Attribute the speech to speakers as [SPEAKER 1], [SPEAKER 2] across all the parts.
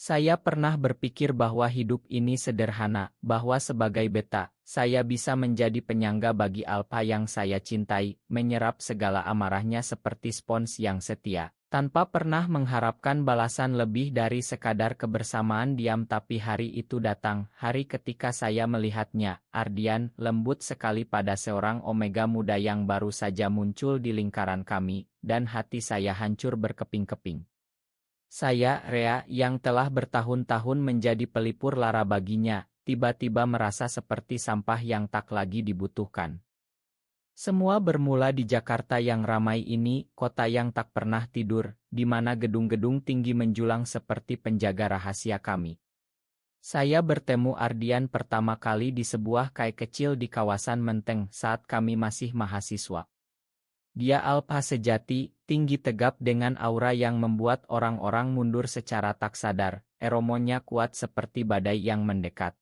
[SPEAKER 1] Saya pernah berpikir bahwa hidup ini sederhana, bahwa sebagai beta, saya bisa menjadi penyangga bagi Alpha yang saya cintai, menyerap segala amarahnya seperti spons yang setia, tanpa pernah mengharapkan balasan lebih dari sekadar kebersamaan diam. Tapi hari itu datang, hari ketika saya melihatnya, Ardian, lembut sekali pada seorang Omega muda yang baru saja muncul di lingkaran kami, dan hati saya hancur berkeping-keping. Saya, Rea, yang telah bertahun-tahun menjadi pelipur lara baginya, tiba-tiba merasa seperti sampah yang tak lagi dibutuhkan. Semua bermula di Jakarta yang ramai ini, kota yang tak pernah tidur, di mana gedung-gedung tinggi menjulang seperti penjaga rahasia kami. Saya bertemu Ardian pertama kali di sebuah kai kecil di kawasan Menteng saat kami masih mahasiswa. Dia Alpha sejati, tinggi tegap dengan aura yang membuat orang-orang mundur secara tak sadar, eromonnya kuat seperti badai yang mendekat.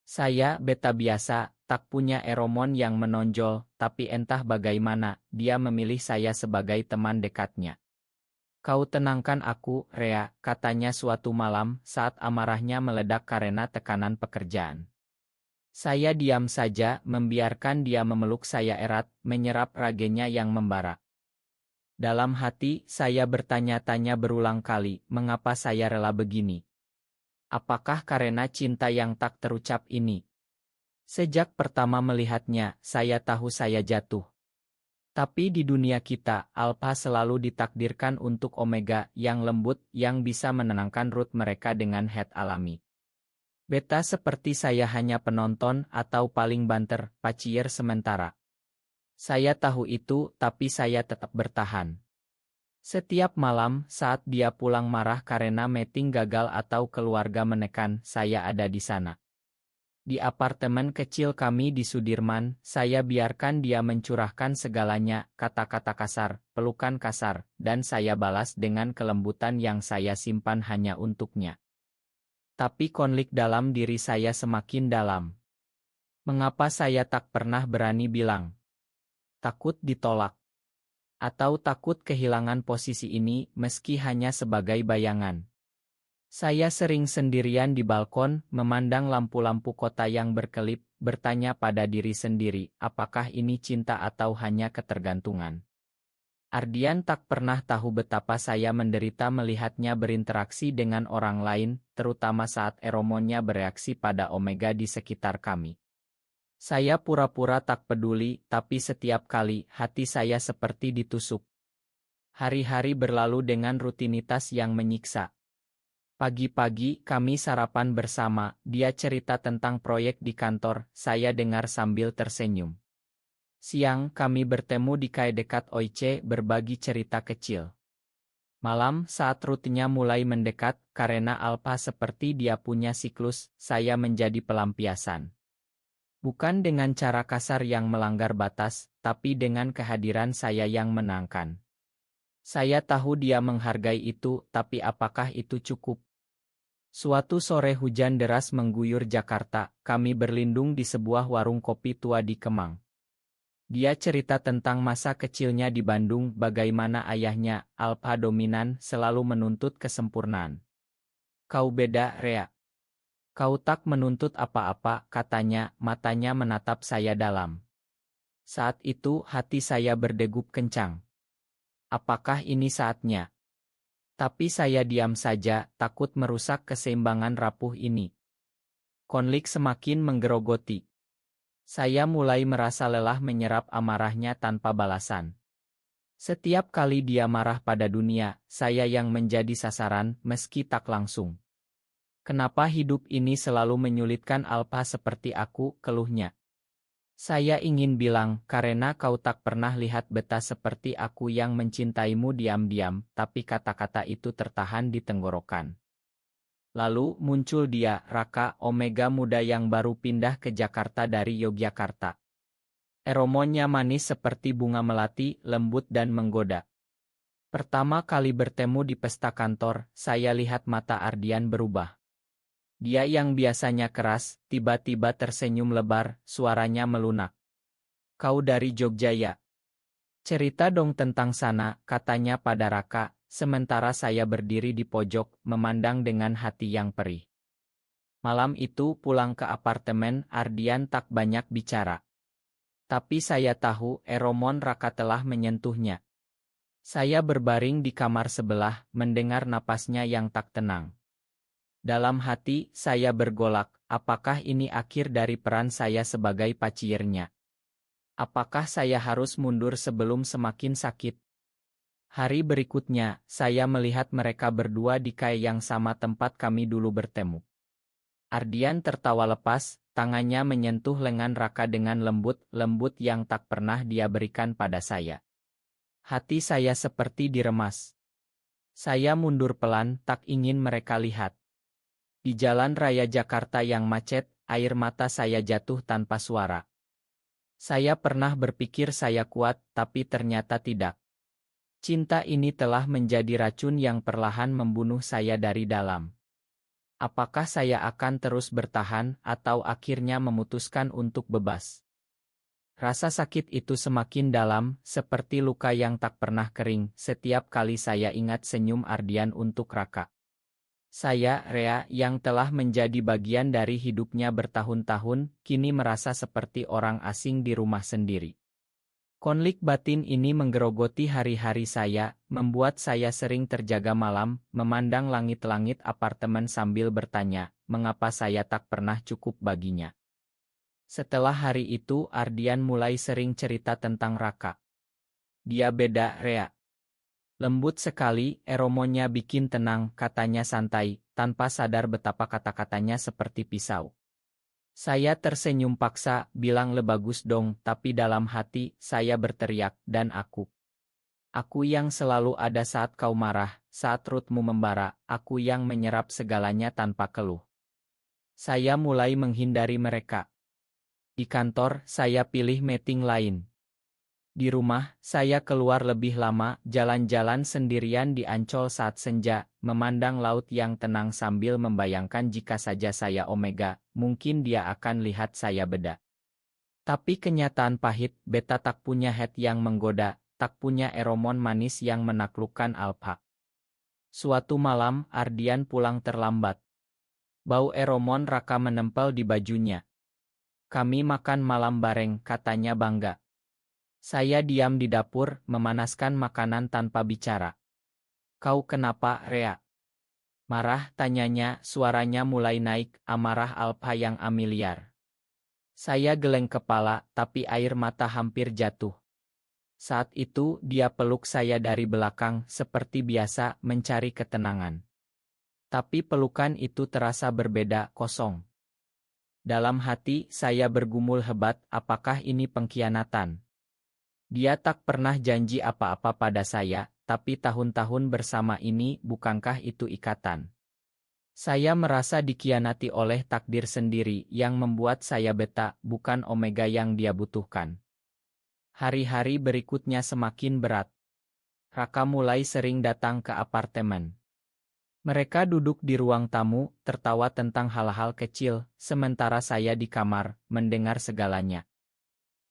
[SPEAKER 1] Saya, beta biasa, tak punya eromon yang menonjol, tapi entah bagaimana, dia memilih saya sebagai teman dekatnya. Kau tenangkan aku, Rea, katanya suatu malam saat amarahnya meledak karena tekanan pekerjaan. Saya diam saja, membiarkan dia memeluk saya erat, menyerap ragenya yang membara. Dalam hati, saya bertanya-tanya berulang kali, mengapa saya rela begini? Apakah karena cinta yang tak terucap ini? Sejak pertama melihatnya, saya tahu saya jatuh. Tapi di dunia kita, Alpha selalu ditakdirkan untuk Omega yang lembut, yang bisa menenangkan root mereka dengan head alami. Beta seperti saya hanya penonton atau paling banter, pacier sementara. Saya tahu itu, tapi saya tetap bertahan. Setiap malam, saat dia pulang marah karena meeting gagal atau keluarga menekan, saya ada di sana. Di apartemen kecil kami di Sudirman, saya biarkan dia mencurahkan segalanya, kata-kata kasar, pelukan kasar, dan saya balas dengan kelembutan yang saya simpan hanya untuknya. Tapi konflik dalam diri saya semakin dalam. Mengapa saya tak pernah berani bilang? Takut ditolak. Atau takut kehilangan posisi ini meski hanya sebagai bayangan. Saya sering sendirian di balkon, memandang lampu-lampu kota yang berkelip, bertanya pada diri sendiri, apakah ini cinta atau hanya ketergantungan. Ardian tak pernah tahu betapa saya menderita melihatnya berinteraksi dengan orang lain, terutama saat eromonnya bereaksi pada Omega di sekitar kami. Saya pura-pura tak peduli, tapi setiap kali hati saya seperti ditusuk. Hari-hari berlalu dengan rutinitas yang menyiksa. Pagi-pagi kami sarapan bersama, dia cerita tentang proyek di kantor, saya dengar sambil tersenyum. Siang, kami bertemu di kai dekat Oice, berbagi cerita kecil. Malam, saat rutinnya mulai mendekat, karena Alpha seperti dia punya siklus, saya menjadi pelampiasan. Bukan dengan cara kasar yang melanggar batas, tapi dengan kehadiran saya yang menangkan. Saya tahu dia menghargai itu, tapi apakah itu cukup? Suatu sore hujan deras mengguyur Jakarta, kami berlindung di sebuah warung kopi tua di Kemang. Dia cerita tentang masa kecilnya di Bandung, bagaimana ayahnya, Alpha dominan, selalu menuntut kesempurnaan. Kau beda, Rea. Kau tak menuntut apa-apa, katanya, matanya menatap saya dalam. Saat itu hati saya berdegup kencang. Apakah ini saatnya? Tapi saya diam saja, takut merusak keseimbangan rapuh ini. Konflik semakin menggerogoti. Saya mulai merasa lelah menyerap amarahnya tanpa balasan. Setiap kali dia marah pada dunia, saya yang menjadi sasaran, meski tak langsung. Kenapa hidup ini selalu menyulitkan Alpha seperti aku, keluhnya. Saya ingin bilang, karena kau tak pernah lihat beta seperti aku yang mencintaimu diam-diam, tapi kata-kata itu tertahan di tenggorokan. Lalu muncul dia, Raka, Omega muda yang baru pindah ke Jakarta dari Yogyakarta. Eromonnya manis seperti bunga melati, lembut dan menggoda. Pertama kali bertemu di pesta kantor, saya lihat mata Ardian berubah. Dia yang biasanya keras, tiba-tiba tersenyum lebar, suaranya melunak. Kau dari Jogja ya? Cerita dong tentang sana, katanya pada Raka, sementara saya berdiri di pojok, memandang dengan hati yang perih. Malam itu pulang ke apartemen, Ardian tak banyak bicara. Tapi saya tahu eromon Raka telah menyentuhnya. Saya berbaring di kamar sebelah, mendengar napasnya yang tak tenang. Dalam hati, saya bergolak, apakah ini akhir dari peran saya sebagai paciirnya? Apakah saya harus mundur sebelum semakin sakit? Hari berikutnya, saya melihat mereka berdua di kai yang sama tempat kami dulu bertemu. Ardian tertawa lepas, tangannya menyentuh lengan Raka dengan lembut yang tak pernah dia berikan pada saya. Hati saya seperti diremas. Saya mundur pelan, tak ingin mereka lihat. Di jalan raya Jakarta yang macet, air mata saya jatuh tanpa suara. Saya pernah berpikir saya kuat, tapi ternyata tidak. Cinta ini telah menjadi racun yang perlahan membunuh saya dari dalam. Apakah saya akan terus bertahan, atau akhirnya memutuskan untuk bebas? Rasa sakit itu semakin dalam, seperti luka yang tak pernah kering, setiap kali saya ingat senyum Ardian untuk Raka. Saya, Rea, yang telah menjadi bagian dari hidupnya bertahun-tahun, kini merasa seperti orang asing di rumah sendiri. Konflik batin ini menggerogoti hari-hari saya, membuat saya sering terjaga malam, memandang langit-langit apartemen sambil bertanya, mengapa saya tak pernah cukup baginya. Setelah hari itu, Ardian mulai sering cerita tentang Raka. Dia beda, Rea. Lembut sekali, eromonnya bikin tenang, katanya santai, tanpa sadar betapa kata-katanya seperti pisau. Saya tersenyum paksa, bilang le bagus dong, tapi dalam hati, saya berteriak, dan aku. Aku yang selalu ada saat kau marah, saat perutmu membara, aku yang menyerap segalanya tanpa keluh. Saya mulai menghindari mereka. Di kantor, saya pilih meeting lain. Di rumah, saya keluar lebih lama, jalan-jalan sendirian di Ancol saat senja, memandang laut yang tenang sambil membayangkan jika saja saya Omega, mungkin dia akan lihat saya beda. Tapi kenyataan pahit, beta tak punya head yang menggoda, tak punya eromon manis yang menaklukkan Alpha. Suatu malam, Ardian pulang terlambat. Bau eromon Raka menempel di bajunya. Kami makan malam bareng, katanya bangga. Saya diam di dapur, memanaskan makanan tanpa bicara. Kau kenapa, Rea? Marah, tanyanya, suaranya mulai naik, amarah Alpha yang amiliar. Saya geleng kepala, tapi air mata hampir jatuh. Saat itu, dia peluk saya dari belakang, seperti biasa, mencari ketenangan. Tapi pelukan itu terasa berbeda, kosong. Dalam hati, saya bergumul hebat, apakah ini pengkhianatan? Dia tak pernah janji apa-apa pada saya, tapi tahun-tahun bersama ini, bukankah itu ikatan? Saya merasa dikhianati oleh takdir sendiri yang membuat saya beta, bukan Omega yang dia butuhkan. Hari-hari berikutnya semakin berat. Raka mulai sering datang ke apartemen. Mereka duduk di ruang tamu, tertawa tentang hal-hal kecil, sementara saya di kamar, mendengar segalanya.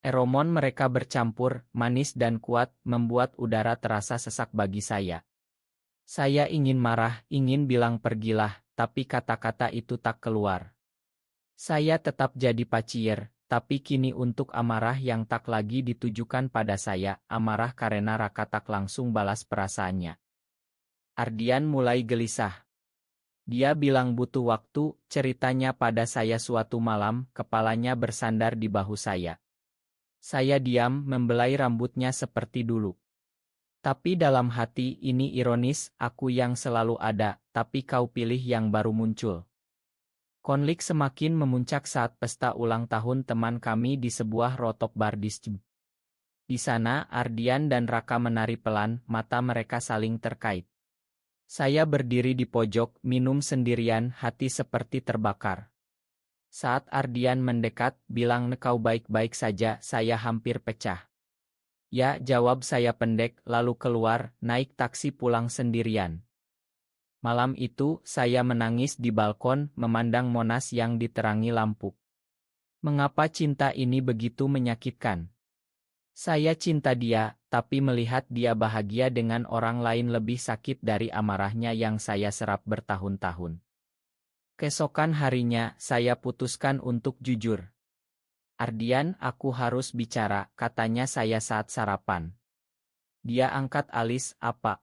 [SPEAKER 1] Eromon mereka bercampur, manis dan kuat, membuat udara terasa sesak bagi saya. Saya ingin marah, ingin bilang pergilah, tapi kata-kata itu tak keluar. Saya tetap jadi paciir, tapi kini untuk amarah yang tak lagi ditujukan pada saya, amarah karena Raka tak langsung balas perasaannya. Ardian mulai gelisah. Dia bilang butuh waktu, ceritanya pada saya suatu malam, kepalanya bersandar di bahu saya. Saya diam, membelai rambutnya seperti dulu. Tapi dalam hati ini ironis, aku yang selalu ada, tapi kau pilih yang baru muncul. Konflik semakin memuncak saat pesta ulang tahun teman kami di sebuah rotok bar di Sjem. Di sana, Ardian dan Raka menari pelan, mata mereka saling terkait. Saya berdiri di pojok, minum sendirian, hati seperti terbakar. Saat Ardian mendekat, bilang kau baik-baik saja, saya hampir pecah. Ya, jawab saya pendek, lalu keluar, naik taksi pulang sendirian. Malam itu, saya menangis di balkon, memandang Monas yang diterangi lampu. Mengapa cinta ini begitu menyakitkan? Saya cinta dia, tapi melihat dia bahagia dengan orang lain lebih sakit dari amarahnya yang saya serap bertahun-tahun. Keesokan harinya, saya putuskan untuk jujur. "Ardian, aku harus bicara," katanya saya saat sarapan. Dia angkat alis, "Apa?"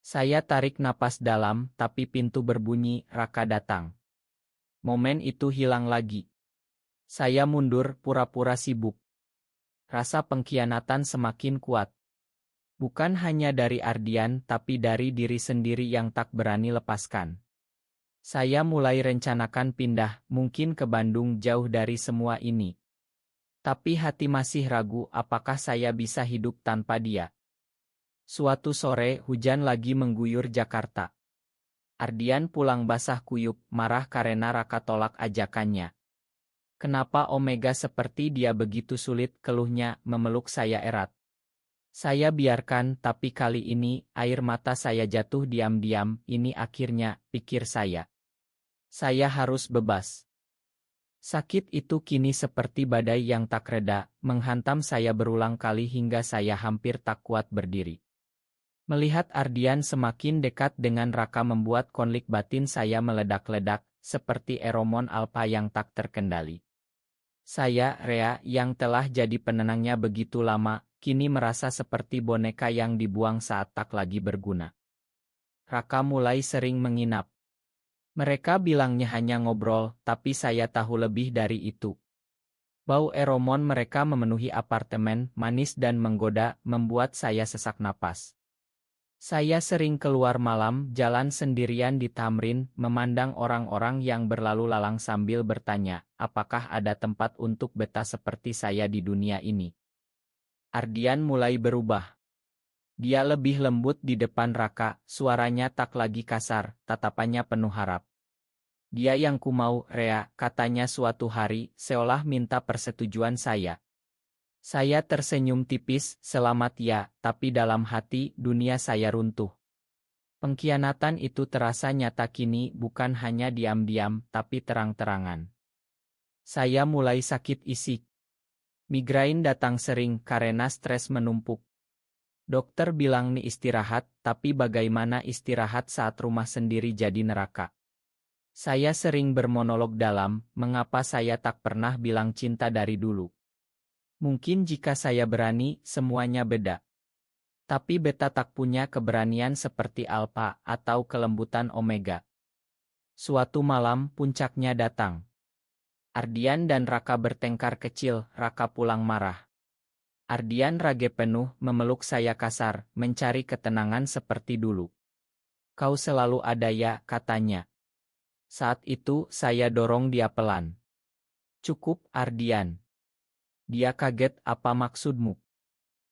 [SPEAKER 1] Saya tarik napas dalam, tapi pintu berbunyi, Raka datang. Momen itu hilang lagi. Saya mundur, pura-pura sibuk. Rasa pengkhianatan semakin kuat. Bukan hanya dari Ardian, tapi dari diri sendiri yang tak berani lepaskan. Saya mulai rencanakan pindah, mungkin ke Bandung jauh dari semua ini. Tapi hati masih ragu apakah saya bisa hidup tanpa dia. Suatu sore, hujan lagi mengguyur Jakarta. Ardian pulang basah kuyup, marah karena Raka tolak ajakannya. "Kenapa Omega seperti dia begitu sulit?" keluhnya, memeluk saya erat. Saya biarkan, tapi kali ini, air mata saya jatuh diam-diam. Ini akhirnya, pikir saya. Saya harus bebas. Sakit itu kini seperti badai yang tak reda, menghantam saya berulang kali hingga saya hampir tak kuat berdiri. Melihat Ardian semakin dekat dengan Raka membuat konflik batin saya meledak-ledak, seperti eromon alpa yang tak terkendali. Saya, Rea, yang telah jadi penenangnya begitu lama, kini merasa seperti boneka yang dibuang saat tak lagi berguna. Raka mulai sering menginap. Mereka bilangnya hanya ngobrol, tapi saya tahu lebih dari itu. Bau eromon mereka memenuhi apartemen, manis dan menggoda, membuat saya sesak napas. Saya sering keluar malam, jalan sendirian di Tamrin, memandang orang-orang yang berlalu lalang sambil bertanya, apakah ada tempat untuk beta seperti saya di dunia ini. Ardian mulai berubah. Dia lebih lembut di depan Raka, suaranya tak lagi kasar, tatapannya penuh harap. "Dia yang ku mau, Rea," katanya suatu hari, seolah minta persetujuan saya. Saya tersenyum tipis, "Selamat ya," tapi dalam hati, dunia saya runtuh. Pengkhianatan itu terasa nyata kini, bukan hanya diam-diam, tapi terang-terangan. Saya mulai sakit isik. Migrain datang sering karena stres menumpuk. Dokter bilang nih istirahat, tapi bagaimana istirahat saat rumah sendiri jadi neraka? Saya sering bermonolog dalam, mengapa saya tak pernah bilang cinta dari dulu. Mungkin jika saya berani, semuanya beda. Tapi beta tak punya keberanian seperti Alpha atau kelembutan Omega. Suatu malam, puncaknya datang. Ardian dan Raka bertengkar kecil, Raka pulang marah. Ardian rage penuh, memeluk saya kasar, mencari ketenangan seperti dulu. "Kau selalu ada ya," katanya. Saat itu, saya dorong dia pelan. "Cukup, Ardian." Dia kaget, "Apa maksudmu?"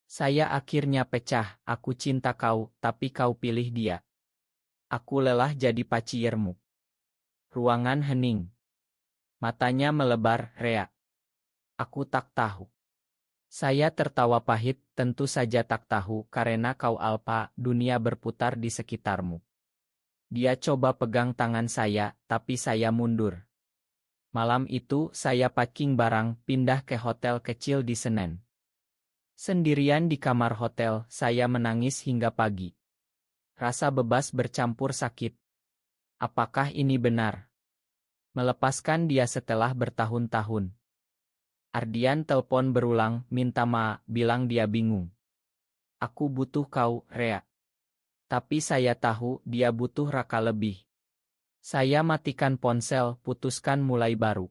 [SPEAKER 1] Saya akhirnya pecah, "Aku cinta kau, tapi kau pilih dia. Aku lelah jadi paciermu." Ruangan hening. Matanya melebar, "Rea, aku tak tahu." Saya tertawa pahit, "Tentu saja tak tahu, karena kau Alpha, dunia berputar di sekitarmu." Dia coba pegang tangan saya, tapi saya mundur. Malam itu, saya packing barang, pindah ke hotel kecil di Senen. Sendirian di kamar hotel, saya menangis hingga pagi. Rasa bebas bercampur sakit. Apakah ini benar? Melepaskan dia setelah bertahun-tahun. Ardian telepon berulang, minta maaf, bilang dia bingung. "Aku butuh kau, Rea." Tapi saya tahu dia butuh Raka lebih. Saya matikan ponsel, putuskan mulai baru.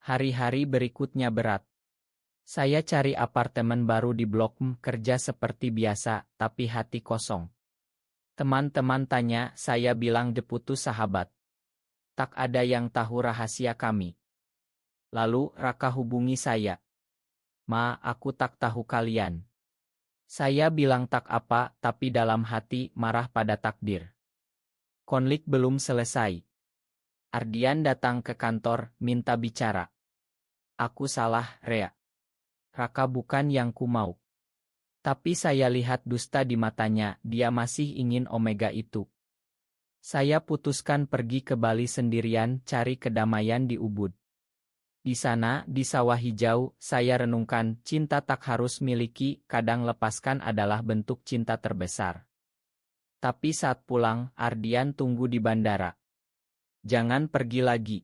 [SPEAKER 1] Hari-hari berikutnya berat. Saya cari apartemen baru di Blok M, kerja seperti biasa, tapi hati kosong. Teman-teman tanya, saya bilang deputus sahabat. Tak ada yang tahu rahasia kami. Lalu Raka hubungi saya. "Ma, aku tak tahu kalian." Saya bilang tak apa, tapi dalam hati marah pada takdir. Konflik belum selesai. Ardian datang ke kantor, minta bicara. "Aku salah, Rea. Raka bukan yang ku mau." Tapi saya lihat dusta di matanya, dia masih ingin Omega itu. Saya putuskan pergi ke Bali sendirian, cari kedamaian di Ubud. Di sana, di sawah hijau, saya renungkan, cinta tak harus miliki, kadang lepaskan adalah bentuk cinta terbesar. Tapi saat pulang, Ardian tunggu di bandara. Jangan pergi lagi.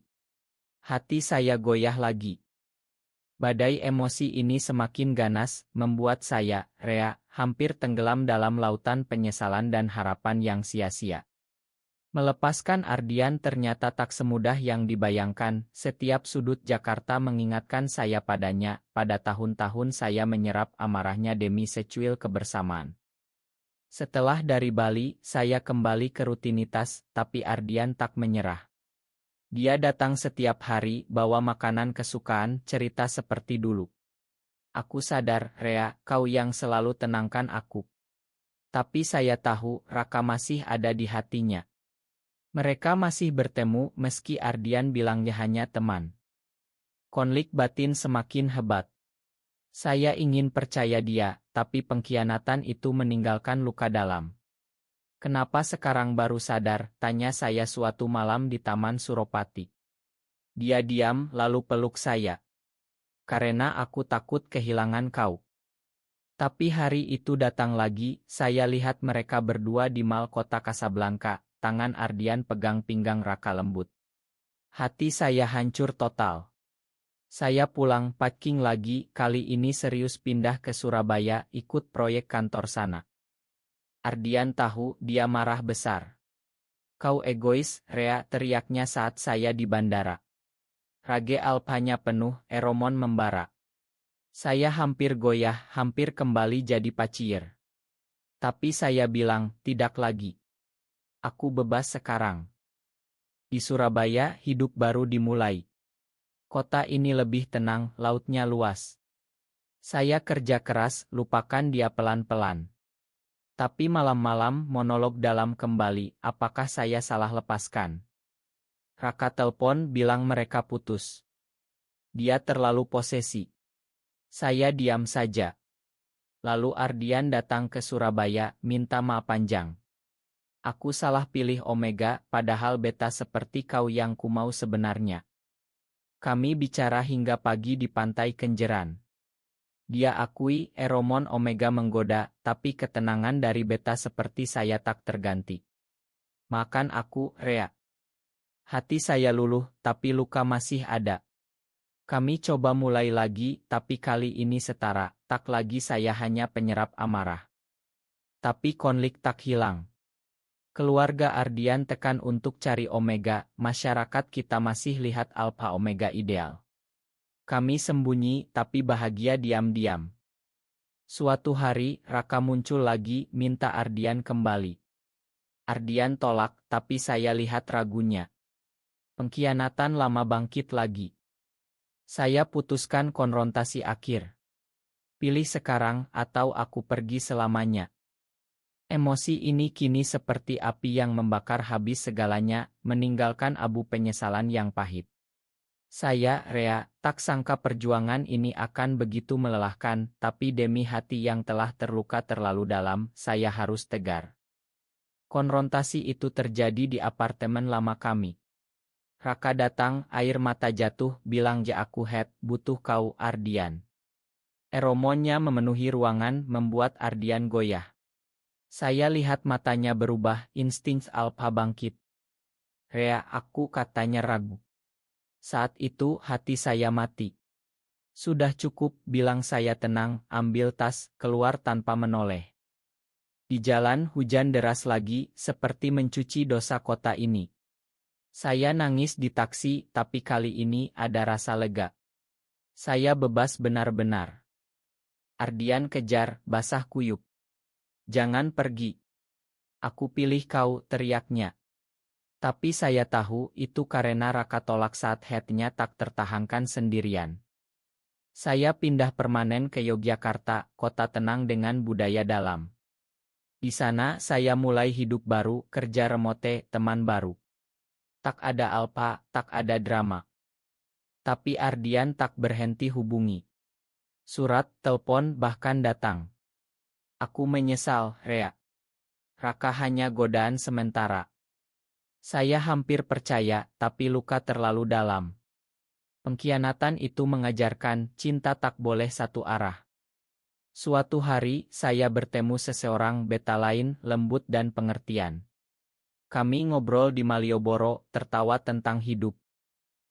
[SPEAKER 1] Hati saya goyah lagi. Badai emosi ini semakin ganas, membuat saya, Rea, hampir tenggelam dalam lautan penyesalan dan harapan yang sia-sia. Melepaskan Ardian ternyata tak semudah yang dibayangkan, setiap sudut Jakarta mengingatkan saya padanya, pada tahun-tahun saya menyerap amarahnya demi secuil kebersamaan. Setelah dari Bali, saya kembali ke rutinitas, tapi Ardian tak menyerah. Dia datang setiap hari, bawa makanan kesukaan, cerita seperti dulu. Aku sadar, Rea, kau yang selalu tenangkan aku. Tapi saya tahu, Raka masih ada di hatinya. Mereka masih bertemu, meski Ardian bilangnya hanya teman. Konflik batin semakin hebat. Saya ingin percaya dia, tapi pengkhianatan itu meninggalkan luka dalam. Kenapa sekarang baru sadar, tanya saya suatu malam di Taman Suropati. Dia diam, lalu peluk saya. Karena aku takut kehilangan kau. Tapi hari itu datang lagi, saya lihat mereka berdua di mal kota Kasablanka, tangan Ardian pegang pinggang Raka lembut. Hati saya hancur total. Saya pulang packing lagi, kali ini serius pindah ke Surabaya, ikut proyek kantor sana. Ardian tahu, dia marah besar. Kau egois, Rea, teriaknya saat saya di bandara. Rage alpanya penuh, Eromon membara. Saya hampir goyah, hampir kembali jadi pacir. Tapi saya bilang, tidak lagi. Aku bebas sekarang. Di Surabaya, hidup baru dimulai. Kota ini lebih tenang, lautnya luas. Saya kerja keras, lupakan dia pelan-pelan. Tapi malam-malam monolog dalam kembali, apakah saya salah lepaskan? Raka telepon bilang mereka putus. Dia terlalu posesi. Saya diam saja. Lalu Ardian datang ke Surabaya, minta maaf panjang. Aku salah pilih Omega, padahal beta seperti kau yang kumau sebenarnya. Kami bicara hingga pagi di pantai Kenjeran. Dia akui, Eromon Omega menggoda, tapi ketenangan dari beta seperti saya tak terganti. Makan aku, Rea. Hati saya luluh, tapi luka masih ada. Kami coba mulai lagi, tapi kali ini setara, tak lagi saya hanya penyerap amarah. Tapi konflik tak hilang. Keluarga Ardian tekan untuk cari Omega, masyarakat kita masih lihat Alpha Omega ideal. Kami sembunyi, tapi bahagia diam-diam. Suatu hari, Raka muncul lagi, minta Ardian kembali. Ardian tolak, tapi saya lihat ragunya. Pengkhianatan lama bangkit lagi. Saya putuskan konfrontasi akhir. Pilih sekarang, atau aku pergi selamanya. Emosi ini kini seperti api yang membakar habis segalanya, meninggalkan abu penyesalan yang pahit. Saya, Rea, tak sangka perjuangan ini akan begitu melelahkan, tapi demi hati yang telah terluka terlalu dalam, saya harus tegar. Konfrontasi itu terjadi di apartemen lama kami. Raka datang, air mata jatuh, bilang ja aku butuh kau, Ardian. Eromonnya memenuhi ruangan, membuat Ardian goyah. Saya lihat matanya berubah, insting Alpha bangkit. Rea, aku, katanya ragu. Saat itu hati saya mati. Sudah cukup, bilang saya tenang, ambil tas, keluar tanpa menoleh. Di jalan hujan deras lagi, seperti mencuci dosa kota ini. Saya nangis di taksi, tapi kali ini ada rasa lega. Saya bebas benar-benar. Ardian kejar, basah kuyup. Jangan pergi. Aku pilih kau, teriaknya. Tapi saya tahu itu karena Raka tolak saat headnya tak tertahankan sendirian. Saya pindah permanen ke Yogyakarta, kota tenang dengan budaya dalam. Di sana saya mulai hidup baru, kerja remote, teman baru. Tak ada Alpha, tak ada drama. Tapi Ardian tak berhenti hubungi. Surat, telepon, bahkan datang. Aku menyesal, Rea. Raka hanya godaan sementara. Saya hampir percaya, tapi luka terlalu dalam. Pengkhianatan itu mengajarkan cinta tak boleh satu arah. Suatu hari, saya bertemu seseorang beta lain, lembut dan pengertian. Kami ngobrol di Malioboro, tertawa tentang hidup.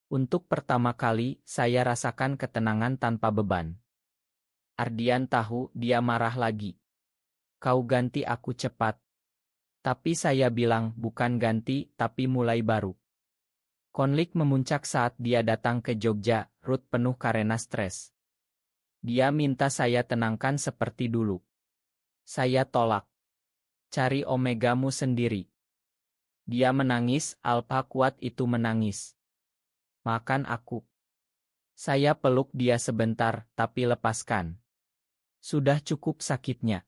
[SPEAKER 1] Untuk pertama kali, saya rasakan ketenangan tanpa beban. Ardian tahu dia marah lagi. Kau ganti aku cepat. Tapi saya bilang bukan ganti, tapi mulai baru. Konflik memuncak saat dia datang ke Jogja, Ruth penuh karena stres. Dia minta saya tenangkan seperti dulu. Saya tolak. Cari omegamu sendiri. Dia menangis, Alpa kuat itu menangis. Makan aku. Saya peluk dia sebentar, tapi lepaskan. Sudah cukup sakitnya.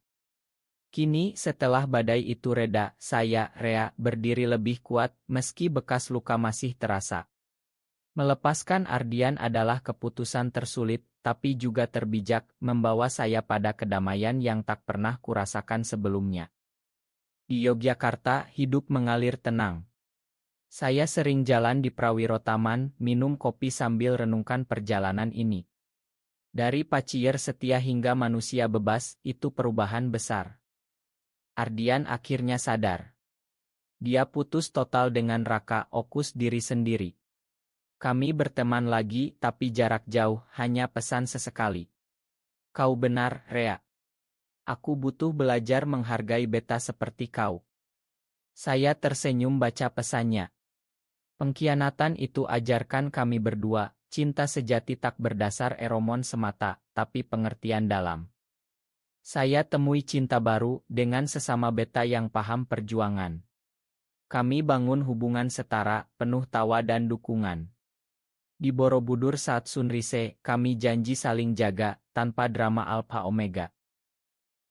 [SPEAKER 1] Kini setelah badai itu reda, saya, Rea, berdiri lebih kuat, meski bekas luka masih terasa. Melepaskan Ardian adalah keputusan tersulit, tapi juga terbijak, membawa saya pada kedamaian yang tak pernah kurasakan sebelumnya. Di Yogyakarta, hidup mengalir tenang. Saya sering jalan di Prawiro Taman, minum kopi sambil renungkan perjalanan ini. Dari pacier setia hingga manusia bebas, itu perubahan besar. Ardian akhirnya sadar. Dia putus total dengan Raka, Okus diri sendiri. Kami berteman lagi, tapi jarak jauh, hanya pesan sesekali. Kau benar, Rea. Aku butuh belajar menghargai beta seperti kau. Saya tersenyum baca pesannya. Pengkhianatan itu ajarkan kami berdua, cinta sejati tak berdasar eromon semata, tapi pengertian dalam. Saya temui cinta baru, dengan sesama beta yang paham perjuangan. Kami bangun hubungan setara, penuh tawa dan dukungan. Di Borobudur saat sunrise, kami janji saling jaga, tanpa drama alpha omega.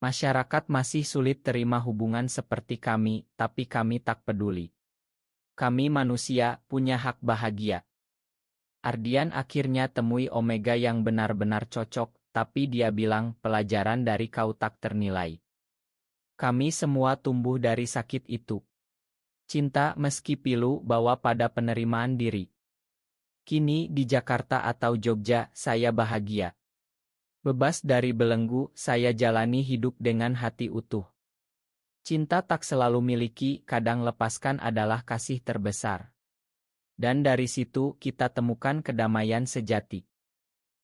[SPEAKER 1] Masyarakat masih sulit terima hubungan seperti kami, tapi kami tak peduli. Kami manusia, punya hak bahagia. Ardian akhirnya temui omega yang benar-benar cocok, tapi dia bilang pelajaran dari kau tak ternilai. Kami semua tumbuh dari sakit itu. Cinta meski pilu bawa pada penerimaan diri. Kini di Jakarta atau Jogja, saya bahagia. Bebas dari belenggu, saya jalani hidup dengan hati utuh. Cinta tak selalu miliki, kadang lepaskan adalah kasih terbesar. Dan dari situ kita temukan kedamaian sejati.